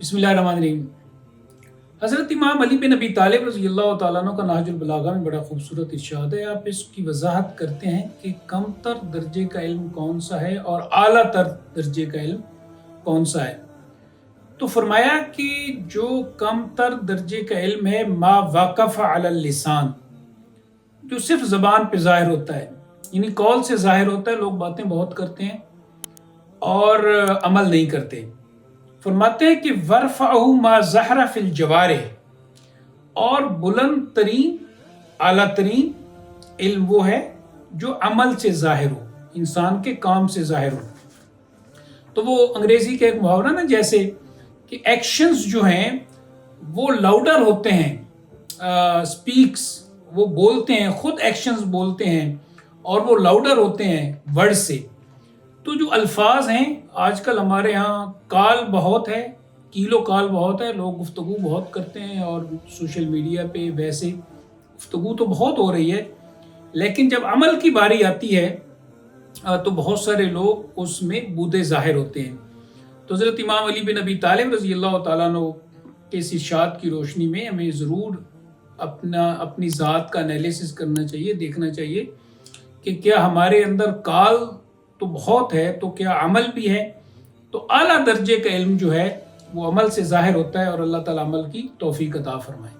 बिस्मिल्लाहिर्रहमानिर्रहीम। हज़रत इमाम अली बिन अबी तालिब रज़ी अल्लाह तआला अन्हु का नहजुल बलागा में बड़ा खूबसूरत इरशाद है। आप इसकी वजाहत करते हैं कि कम तर दर्जे का इल्म कौन सा है और आला तर दर्जे का इल्म कौन सा है। तो फरमाया कि जो कम तर दर्जे का इल्म है मा वाक़फ़ अलल लिसान, जो सिर्फ ज़बान पे ज़ाहिर होता है, यानी कौल से ज़ाहिर होता है। लोग बातें बहुत करते हैं और अमल नहीं करते। फरमाते हैं कि वरफ़अहु मा ज़हरा फिल जवारिह, और बुलंद तरीन आला तरीन इल्म वो है जो अमल से ज़ाहिर हो, इंसान के काम से ज़ाहिर हो। तो वो अंग्रेज़ी का एक मुहावरा ना, जैसे कि एक्शंस जो हैं वो लाउडर होते हैं, स्पीक्स वो बोलते हैं, खुद एक्शंस बोलते हैं और वो लाउडर होते हैं वर्ड से। तो जो अल्फाज हैं आजकल हमारे यहाँ काल बहुत है, कीलो काल बहुत है, लोग गुफ्तगू बहुत करते हैं और सोशल मीडिया पे वैसे गुफ्तगू तो बहुत हो रही है, लेकिन जब अमल की बारी आती है तो बहुत सारे लोग उसमें बूदे ज़ाहिर होते हैं। तो हज़रत इमाम अली बिन अबी तालिब रज़ी अल्लाह तआला अन्हु के इस इरशाद की रोशनी में हमें ज़रूर अपनी ज़ात का एनालिसिस करना चाहिए, देखना चाहिए कि क्या हमारे अंदर काल तो बहुत है तो क्या अमल भी है। तो आला दर्जे का इल्म जो है वो अमल से ज़ाहिर होता है और अल्लाह ताला अमल की तौफीक अता फरमाए।